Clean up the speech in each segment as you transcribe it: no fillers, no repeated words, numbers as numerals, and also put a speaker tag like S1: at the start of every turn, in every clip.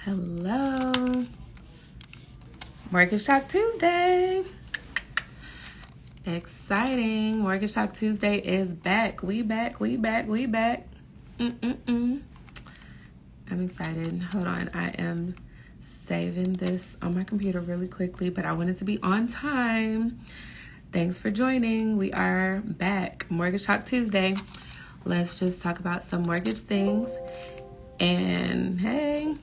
S1: Hello. Mortgage Talk Tuesday. Exciting. Mortgage Talk Tuesday is back. We back. I'm excited. Hold on. I am saving this on my computer really quickly, but I wanted to be on time. Thanks for joining. We are back. Mortgage Talk Tuesday. Let's just talk about some mortgage things. And hey,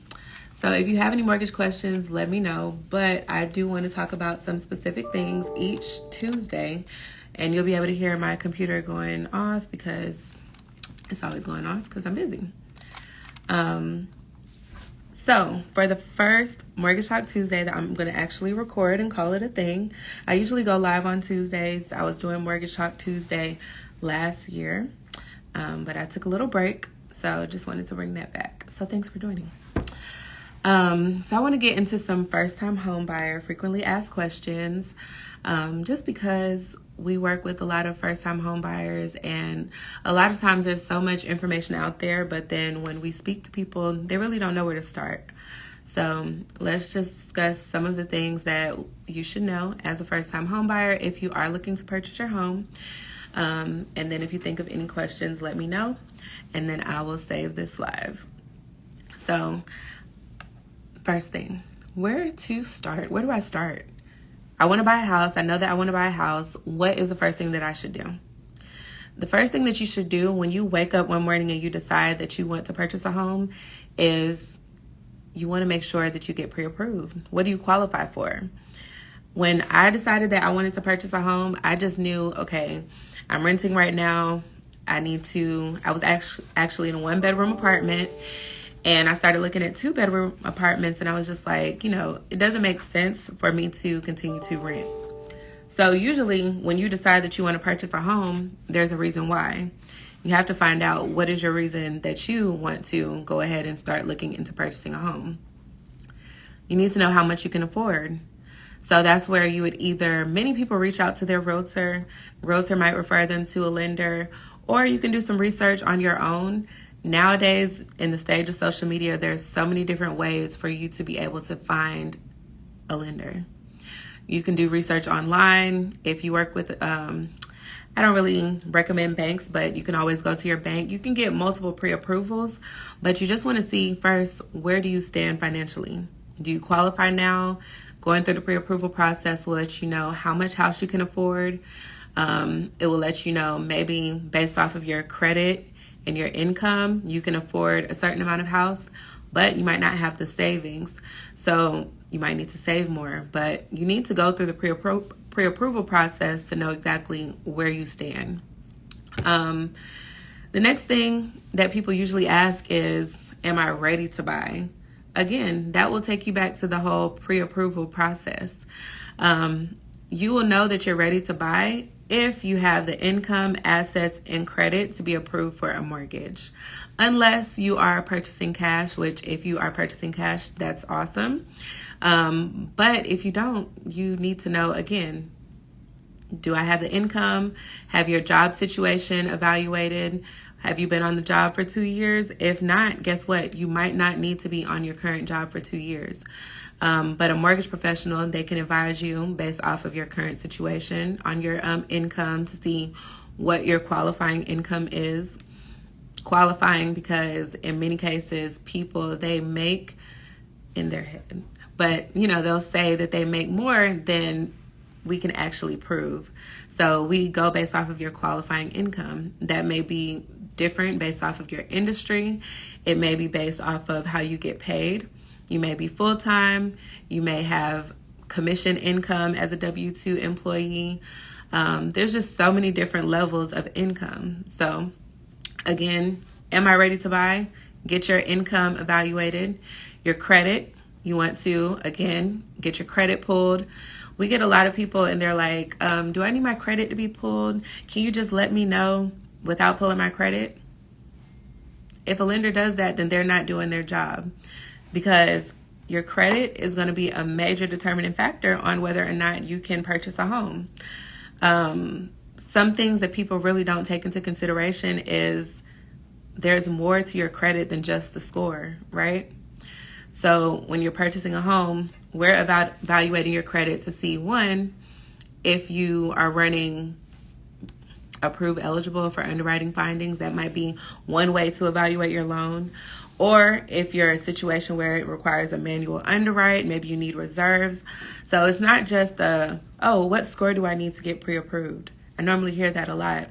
S1: so if you have any mortgage questions, let me know. But I do want to talk about some specific things each Tuesday. And you'll be able to hear my computer going off because it's always going off because I'm busy. So for the first Mortgage Talk Tuesday that I'm going to actually record and call it a thing, I usually go live on Tuesdays. I was doing Mortgage Talk Tuesday last year, but I took a little break. So just wanted to bring that back. So thanks for joining. So I want to get into some first-time home buyer frequently asked questions, just because we work with a lot of first-time home buyers, and a lot of times there's so much information out there, but then when we speak to people, they really don't know where to start. So let's just discuss some of the things that you should know as a first-time home buyer if you are looking to purchase your home. And then if you think of any questions, let me know, and then I will save this live. So first thing, where to start? Where do I start? I want to buy a house. I know that I want to buy a house. What is the first thing that I should do? The first thing that you should do when you wake up one morning and you decide that you want to purchase a home is you want to make sure that you get pre-approved. What do you qualify for? When I decided that I wanted to purchase a home, I just knew, okay, I'm renting right now. I was actually in a 1-bedroom apartment. And I started looking at 2-bedroom apartments, and I was just like, it doesn't make sense for me to continue to rent. So usually when you decide that you want to purchase a home, there's a reason why. You have to find out what is your reason that you want to go ahead and start looking into purchasing a home. You need to know how much you can afford. So that's where you would many people reach out to their realtor. The realtor might refer them to a lender, or you can do some research on your own. Nowadays, in the stage of social media, there's so many different ways for you to be able to find a lender. You can do research online. If you work with, I don't really recommend banks, but you can always go to your bank. You can get multiple pre-approvals, but you just want to see first, where do you stand financially? Do you qualify now? Going through the pre-approval process will let you know how much house you can afford. It will let you know maybe based off of your credit and your income, you can afford a certain amount of house, but you might not have the savings. So you might need to save more, but you need to go through the pre-approval process to know exactly where you stand. The next thing that people usually ask is, am I ready to buy? Again, that will take you back to the whole pre-approval process. You will know that you're ready to buy if you have the income, assets, and credit to be approved for a mortgage. Unless you are purchasing cash, which if you are purchasing cash, that's awesome. But if you don't, you need to know, again, do I have the income? Have your job situation evaluated? Have you been on the job for 2 years? If not, guess what? You might not need to be on your current job for 2 years. But a mortgage professional, they can advise you based off of your current situation on your income to see what your qualifying income is. Qualifying because in many cases, people, they make in their head. But, they'll say that they make more than we can actually prove. So we go based off of your qualifying income. That may be different based off of your industry. It may be based off of how you get paid. You may be full-time. You may have commission income as a W-2 employee. There's just so many different levels of income. So again, am I ready to buy? Get your income evaluated. Your credit, you want to, again, get your credit pulled. We get a lot of people and they're like, do I need my credit to be pulled? Can you just let me know without pulling my credit? If a lender does that, then they're not doing their job, because your credit is going to be a major determining factor on whether or not you can purchase a home. Some things that people really don't take into consideration is there's more to your credit than just the score, right? So when you're purchasing a home, we're evaluating your credit to see, one, if you are running approved eligible for underwriting findings. That might be one way to evaluate your loan. Or if you're in a situation where it requires a manual underwrite, maybe you need reserves. So it's not just oh, what score do I need to get pre-approved? I normally hear that a lot.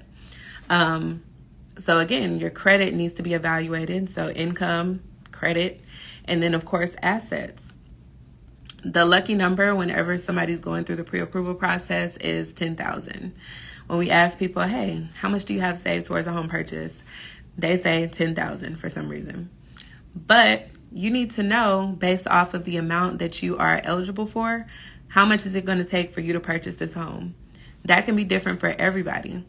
S1: So again, your credit needs to be evaluated. So income, credit, and then of course assets. The lucky number whenever somebody's going through the pre-approval process is 10,000. When we ask people, hey, how much do you have saved towards a home purchase? They say 10,000 for some reason. But you need to know, based off of the amount that you are eligible for, how much is it going to take for you to purchase this home? That can be different for everybody.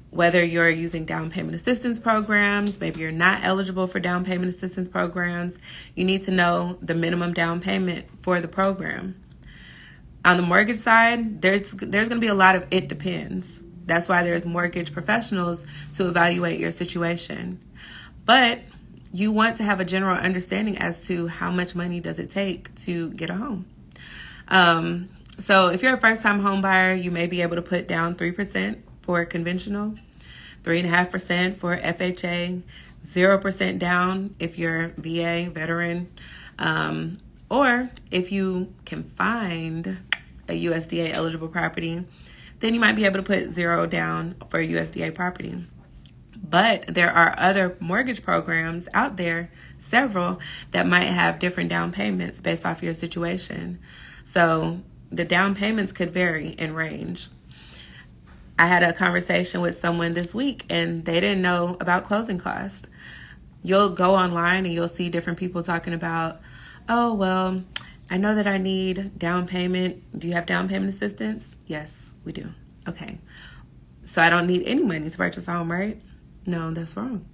S1: Whether you're using down payment assistance programs, maybe you're not eligible for down payment assistance programs, you need to know the minimum down payment for the program. On the mortgage side, there's going to be a lot of it depends. That's why there's mortgage professionals to evaluate your situation. But you want to have a general understanding as to how much money does it take to get a home. So if you're a first-time home buyer, you may be able to put down 3% for conventional, 3.5% for FHA, 0% down if you're VA, veteran, or if you can find a USDA eligible property, then you might be able to put 0 down for a USDA property. But there are other mortgage programs out there, several, that might have different down payments based off your situation. So the down payments could vary in range. I had a conversation with someone this week and they didn't know about closing costs. You'll go online and you'll see different people talking about, oh, well, I know that I need down payment. Do you have down payment assistance? Yes, we do. Okay. So I don't need any money to purchase a home, right? No, that's wrong.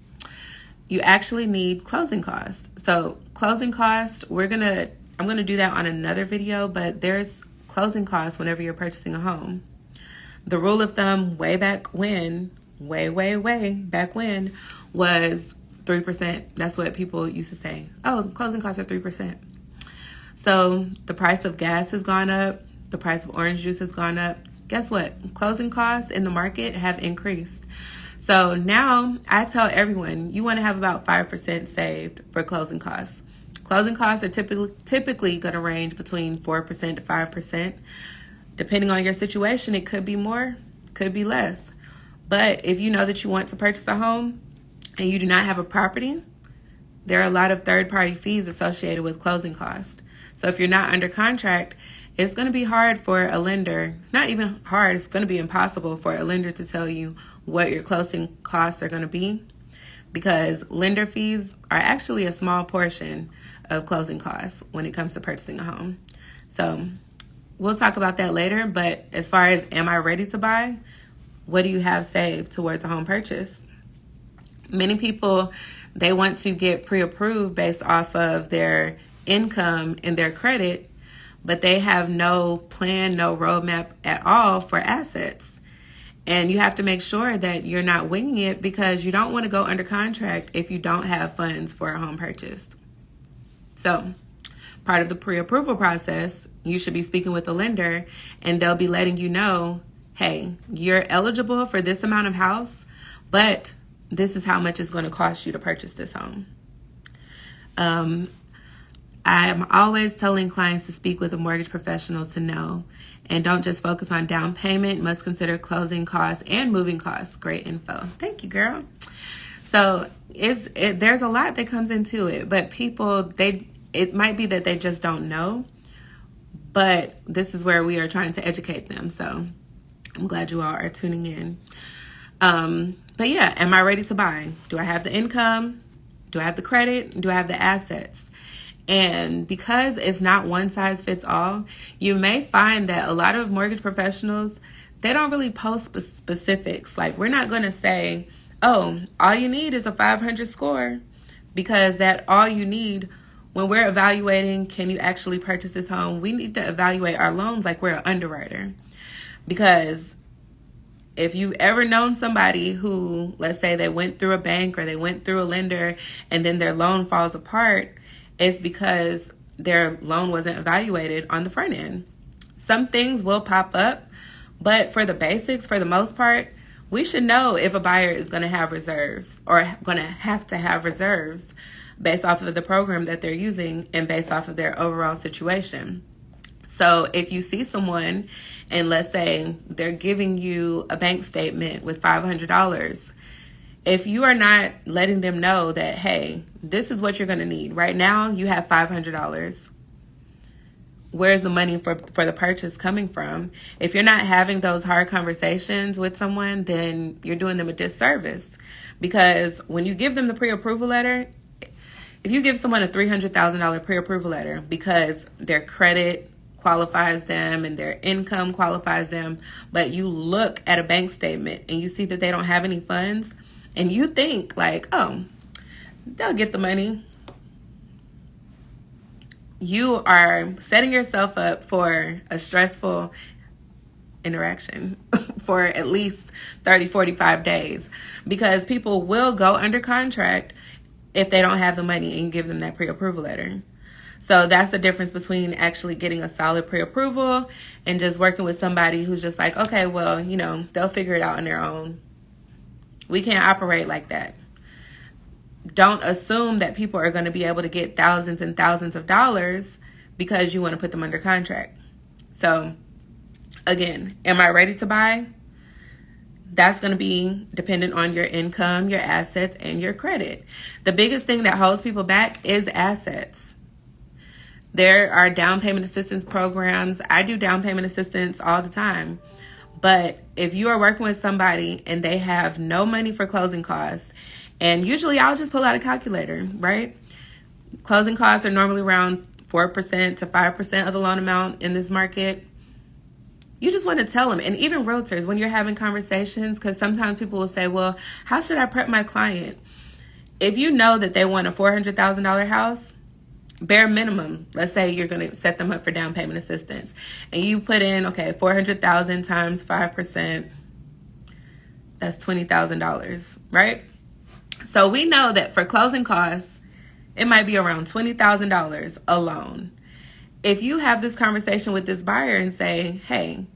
S1: You actually need closing costs. So closing costs, I'm going to do that on another video, but there's closing costs whenever you're purchasing a home. The rule of thumb way back when, way back when, was 3%. That's what people used to say. Oh, closing costs are 3%. So the price of gas has gone up. The price of orange juice has gone up. Guess what? Closing costs in the market have increased. So now I tell everyone you want to have about 5% saved for closing costs. Closing costs are typically going to range between 4% to 5%. Depending on your situation, it could be more, could be less. But if you know that you want to purchase a home and you do not have a property, there are a lot of third-party fees associated with closing costs. So if you're not under contract, it's going to be hard for a lender. It's not even hard. It's going to be impossible for a lender to tell you what your closing costs are going to be, because lender fees are actually a small portion of closing costs when it comes to purchasing a home. So we'll talk about that later. But as far as am I ready to buy, what do you have saved towards a home purchase? Many people, they want to get pre-approved based off of their income and their credit, but they have no plan, no roadmap at all for assets. And you have to make sure that you're not winging it, because you don't want to go under contract if you don't have funds for a home purchase. So part of the pre-approval process, you should be speaking with the lender and they'll be letting you know, hey, you're eligible for this amount of house, but this is how much it's going to cost you to purchase this home. I'm always telling clients to speak with a mortgage professional to know, and don't just focus on down payment, must consider closing costs and moving costs. Great info. Thank you, girl. So there's a lot that comes into it, but people, it might be that they just don't know, but this is where we are trying to educate them. So I'm glad you all are tuning in. But yeah, am I ready to buy? Do I have the income? Do I have the credit? Do I have the assets? And because it's not one size fits all, you may find that a lot of mortgage professionals, they don't really post specifics. Like, we're not going to say, oh, all you need is a 500 score, because that all you need when we're evaluating, can you actually purchase this home? We need to evaluate our loans like we're an underwriter. Because if you've ever known somebody who, let's say they went through a bank or they went through a lender and then their loan falls apart, it's because their loan wasn't evaluated on the front end. Some things will pop up, but for the basics, for the most part, we should know if a buyer is going to have reserves or going to have reserves based off of the program that they're using and based off of their overall situation. So if you see someone and let's say they're giving you a bank statement with $500, if you are not letting them know that, hey, this is what you're going to need. Right now, you have $500. Where's the money for the purchase coming from? If you're not having those hard conversations with someone, then you're doing them a disservice. Because when you give them the pre-approval letter, if you give someone a $300,000 pre-approval letter because their credit qualifies them and their income qualifies them, but you look at a bank statement and you see that they don't have any funds, and you think like, oh, they'll get the money, you are setting yourself up for a stressful interaction for at least 30, 45 days, because people will go under contract if they don't have the money and you give them that pre-approval letter. So that's the difference between actually getting a solid pre-approval and just working with somebody who's just like, okay, well, you know, they'll figure it out on their own. We can't operate like that. Don't assume that people are going to be able to get thousands and thousands of dollars because you want to put them under contract. So again, am I ready to buy? That's going to be dependent on your income, your assets, and your credit. The biggest thing that holds people back is assets. There are down payment assistance programs. I do down payment assistance all the time. But if you are working with somebody and they have no money for closing costs, and usually I'll just pull out a calculator, right? Closing costs are normally around 4% to 5% of the loan amount in this market. You just want to tell them, and even realtors, when you're having conversations, because sometimes people will say, well, how should I prep my client? If you know that they want a $400,000 house, bare minimum, let's say you're going to set them up for down payment assistance, and you put in, okay, 400,000 times 5%, that's $20,000, right? So we know that for closing costs, it might be around $20,000 alone. If you have this conversation with this buyer and say, hey,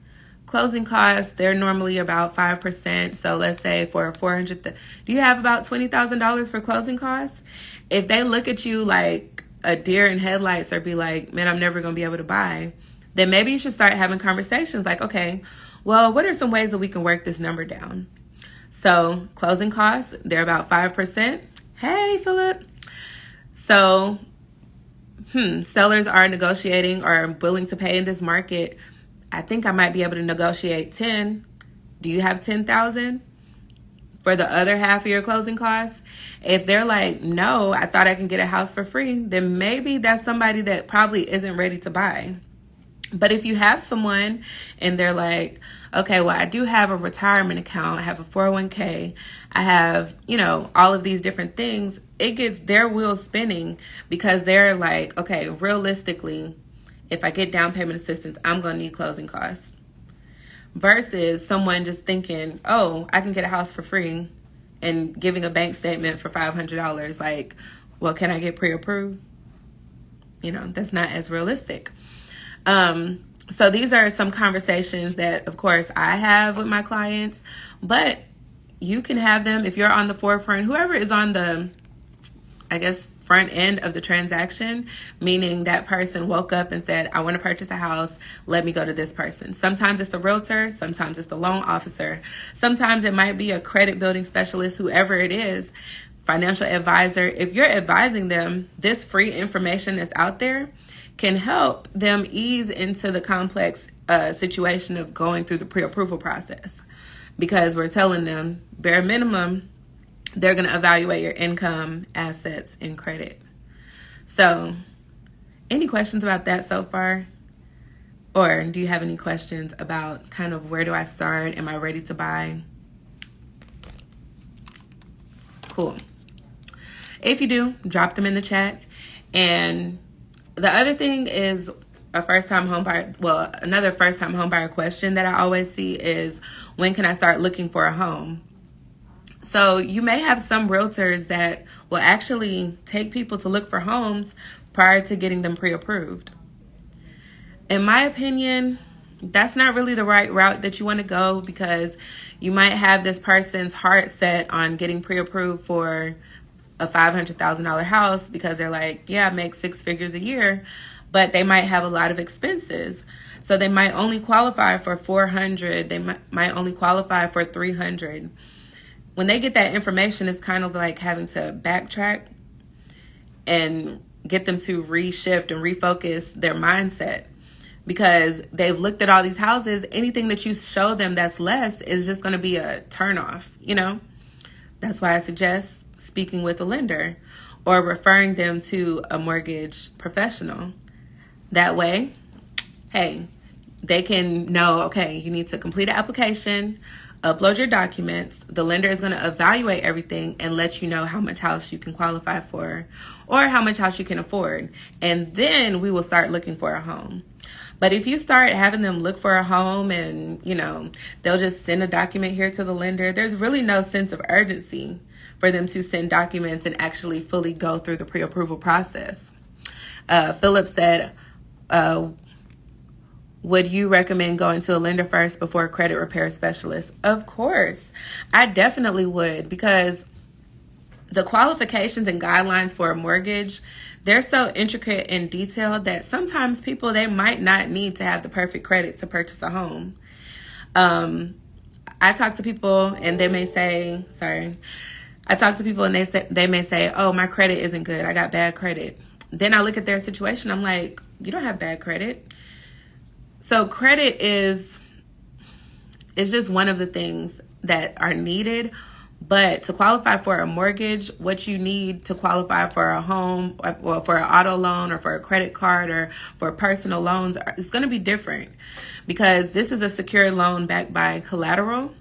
S1: closing costs, they're normally about 5%. So let's say for 400, do you have about $20,000 for closing costs? If they look at you like a deer in headlights or be like, man, I'm never going to be able to buy, then maybe you should start having conversations like, okay, well, what are some ways that we can work this number down? So closing costs, they're about 5%. Hey, Philip. So sellers are negotiating or willing to pay in this market. I think I might be able to negotiate 10. Do you have 10,000 for the other half of your closing costs? If they're like, no, I thought I can get a house for free, then maybe that's somebody that probably isn't ready to buy. But if you have someone and they're like, okay, well, I do have a retirement account, I have a 401k, I have, you know, all of these different things, it gets their wheels spinning because they're like, okay, realistically, if I get down payment assistance, I'm going to need closing costs. Versus someone just thinking, oh, I can get a house for free and giving a bank statement for $500. Like, well, can I get pre-approved? You know, that's not as realistic. So these are some conversations that, of course, I have with my clients, but you can have them if you're on the forefront, whoever is on the, I guess, front end of the transaction, meaning that person woke up and said, I want to purchase a house. Let me go to this person. Sometimes it's the realtor. Sometimes it's the loan officer. Sometimes it might be a credit building specialist, whoever it is, financial advisor. If you're advising them, this free information that's out there can help them ease into the complex situation of going through the pre-approval process, because we're telling them bare minimum, they're going to evaluate your income, assets, and credit. So any questions about that so far? Or do you have any questions about kind of where do I start? Am I ready to buy? Cool. If you do, drop them in the chat. And the other thing is a first-time home buyer. Well, another first-time home buyer question that I always see is, when can I start looking for a home? So you may have some realtors that will actually take people to look for homes prior to getting them pre-approved. In my opinion, that's not really the right route that you want to go, because you might have this person's heart set on getting pre-approved for a $500,000 house because they're like, yeah, I make 6 figures a year, but they might have a lot of expenses. So they might only qualify for 400. They might only qualify for 300. When they get that information, it's kind of like having to backtrack and get them to reshift and refocus their mindset, because they've looked at all these houses. Anything that you show them that's less is just going to be a turnoff, you know? That's why I suggest speaking with a lender or referring them to a mortgage professional. That way, hey, they can know, okay, you need to complete an application, upload your documents. The lender is going to evaluate everything and let you know how much house you can qualify for or how much house you can afford. And then we will start looking for a home. But if you start having them look for a home and, you know, they'll just send a document here to the lender, there's really no sense of urgency for them to send documents and actually fully go through the pre-approval process. Philip said, would you recommend going to a lender first before a credit repair specialist? Of course, I definitely would, because the qualifications and guidelines for a mortgage, they're so intricate and detailed that sometimes people, they might not need to have the perfect credit to purchase a home. I talk to people and they may say, they may say, oh, my credit isn't good. I got bad credit. Then I look at their situation. I'm like, you don't have bad credit. So credit is just one of the things that are needed. But to qualify for a mortgage, what you need to qualify for a home, or for an auto loan, or for a credit card, or for personal loans, it's going to be different, because this is a secured loan backed by collateral.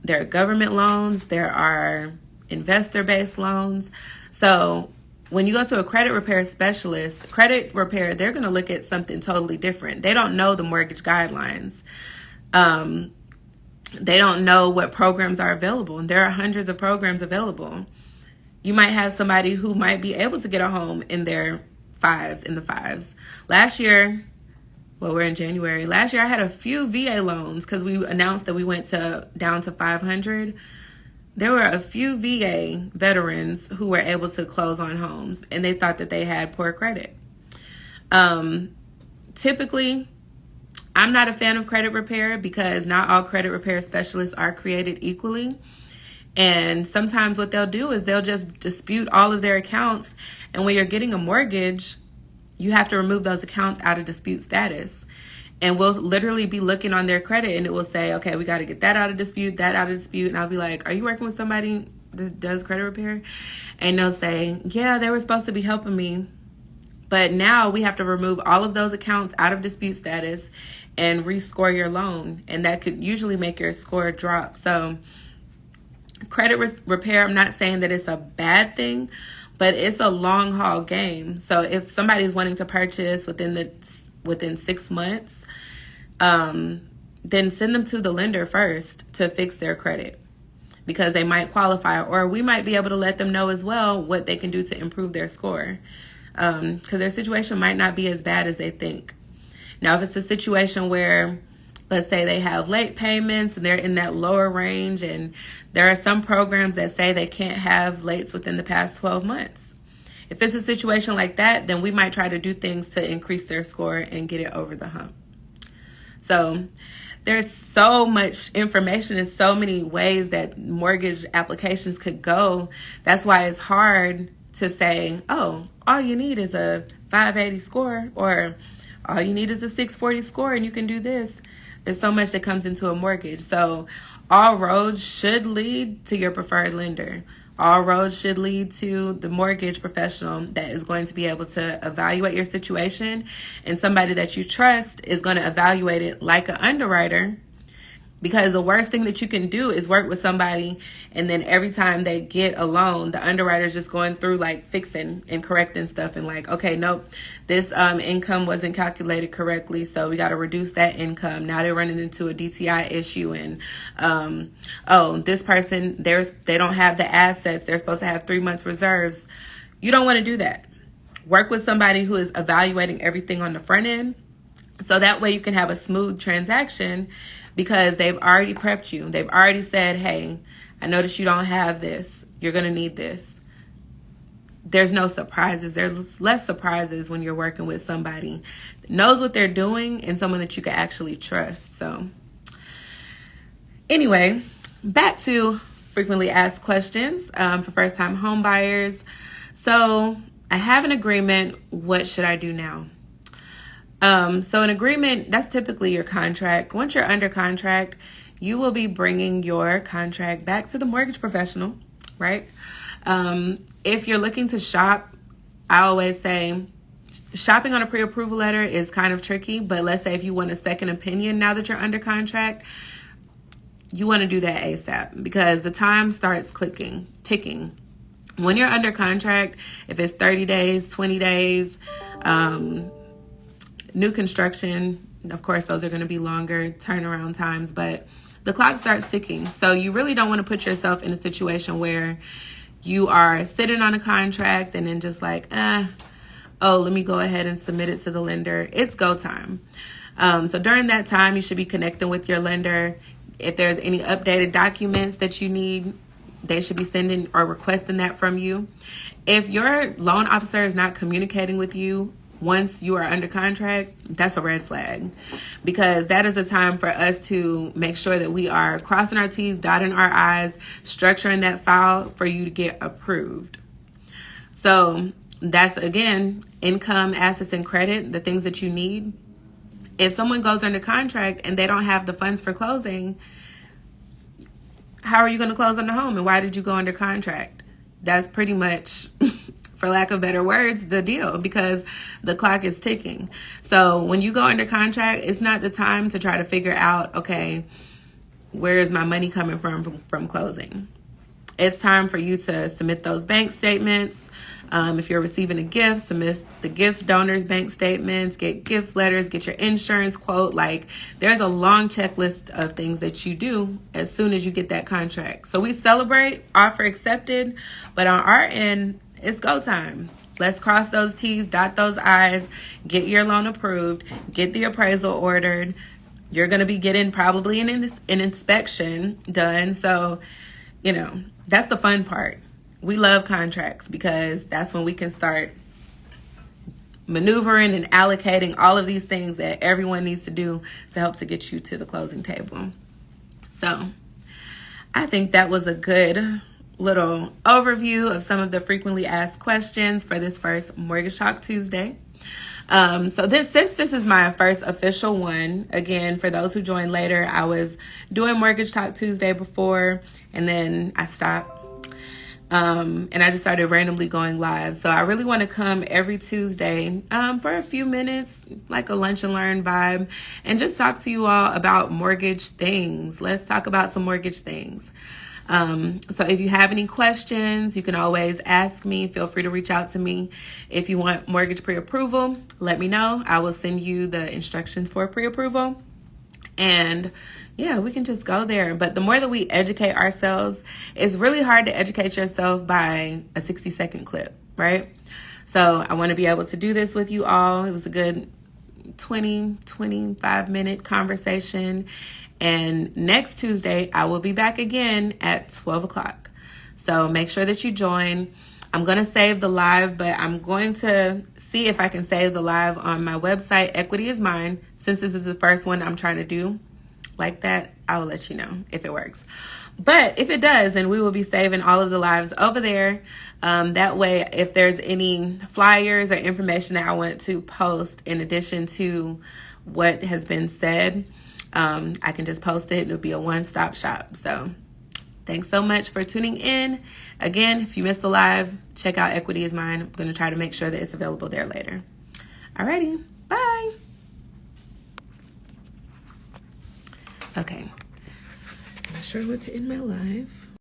S1: There are government loans. There are investor-based loans. So when you go to a credit repair specialist, credit repair, they're going to look at something totally different. They don't know the mortgage guidelines. They don't know what programs are available. And there are hundreds of programs available. You might have somebody who might be able to get a home in the fives. Last year, well, we're in January. Last year, I had a few VA loans because we announced that we went down to 500. There were a few VA veterans who were able to close on homes, and they thought that they had poor credit. Typically, I'm not a fan of credit repair, because not all credit repair specialists are created equally. And sometimes what they'll do is they'll just dispute all of their accounts. And when you're getting a mortgage, you have to remove those accounts out of dispute status. And we'll literally be looking on their credit and it will say, okay, we got to get that out of dispute, that out of dispute. And I'll be like, are you working with somebody that does credit repair? And they'll say, yeah, they were supposed to be helping me, but now we have to remove all of those accounts out of dispute status and rescore your loan. And that could usually make your score drop. So credit repair, I'm not saying that it's a bad thing, but it's a long haul game. So if somebody's wanting to purchase within 6 months, then send them to the lender first to fix their credit, because they might qualify, or we might be able to let them know as well what they can do to improve their score, because their situation might not be as bad as they think. Now, if it's a situation where, let's say they have late payments and they're in that lower range, and there are some programs that say they can't have lates within the past 12 months. If it's a situation like that, then we might try to do things to increase their score and get it over the hump. So there's so much information and so many ways that mortgage applications could go. That's why it's hard to say, oh, all you need is a 580 score, or all you need is a 640 score and you can do this. There's so much that comes into a mortgage. So all roads should lead to your preferred lender. All roads should lead to the mortgage professional that is going to be able to evaluate your situation, and somebody that you trust is going to evaluate it like an underwriter, Because the worst thing that you can do is work with somebody and then every time they get a loan, the underwriter's just going through like fixing and correcting stuff and like, okay, nope, this income wasn't calculated correctly, so we got to reduce that income. Now they're running into a DTI issue and oh, this person, they don't have the assets. They're supposed to have 3 months reserves. You don't want to do that. Work with somebody who is evaluating everything on the front end, so that way you can have a smooth transaction because they've already prepped you. They've already said, hey, I noticed you don't have this. You're going to need this. There's no surprises. There's less surprises when you're working with somebody that knows what they're doing and someone that you can actually trust. So anyway, back to frequently asked questions for first-time home buyers. So I have an agreement. What should I do now? So an agreement, that's typically your contract. Once you're under contract, you will be bringing your contract back to the mortgage professional, right? If you're looking to shop, I always say shopping on a pre-approval letter is kind of tricky, but let's say if you want a second opinion now that you're under contract, you want to do that ASAP because the time starts ticking. When you're under contract, if it's 30 days, 20 days, new construction, of course, those are going to be longer turnaround times, but the clock starts ticking. So you really don't want to put yourself in a situation where you are sitting on a contract and then just like, oh, let me go ahead and submit it to the lender. It's go time. So during that time, you should be connecting with your lender. If there's any updated documents that you need, they should be sending or requesting that from you. If your loan officer is not communicating with you once you are under contract, that's a red flag, because that is the time for us to make sure that we are crossing our T's, dotting our I's, structuring that file for you to get approved. So that's, again, income, assets, and credit, the things that you need. If someone goes under contract and they don't have the funds for closing, how are you going to close on the home? And why did you go under contract? That's pretty much, for lack of better words, the deal, because the clock is ticking. So when you go under contract, it's not the time to try to figure out, okay, where is my money coming from closing? It's time for you to submit those bank statements. If you're receiving a gift, submit the gift donor's bank statements, get gift letters, get your insurance quote. Like, there's a long checklist of things that you do as soon as you get that contract. So we celebrate, offer accepted, but on our end, it's go time. Let's cross those T's, dot those I's, get your loan approved, get the appraisal ordered. You're going to be getting probably an inspection done. So, you know, that's the fun part. We love contracts because that's when we can start maneuvering and allocating all of these things that everyone needs to do to help to get you to the closing table. So I think that was a good little overview of some of the frequently asked questions for this first Mortgage Talk Tuesday. Since this is my first official one, again, for those who joined later, I was doing Mortgage Talk Tuesday before, and then I stopped. And I just started randomly going live. So I really want to come every Tuesday for a few minutes, like a lunch and learn vibe, and just talk to you all about mortgage things. Let's talk about some mortgage things. So if you have any questions, you can always ask me. Feel free to reach out to me. If you want mortgage pre-approval, let me know. I will send you the instructions for pre-approval. And yeah, we can just go there. But the more that we educate ourselves, it's really hard to educate yourself by a 60-second clip, right? So I want to be able to do this with you all. It was a good 25-minute conversation. And next Tuesday, I will be back again at 12 o'clock. So make sure that you join. I'm going to save the live, but I'm going to see if I can save the live on my website, Equity is Mine. Since this is the first one I'm trying to do like that, I will let you know if it works. But if it does, then we will be saving all of the lives over there. That way, if there's any flyers or information that I want to post in addition to what has been said, I can just post it. It'll be a one-stop shop. So thanks so much for tuning in. Again, if you missed the live, check out Equity is Mine. I'm going to try to make sure that it's available there later. Alrighty, bye. Okay, I'm not sure what to end my life.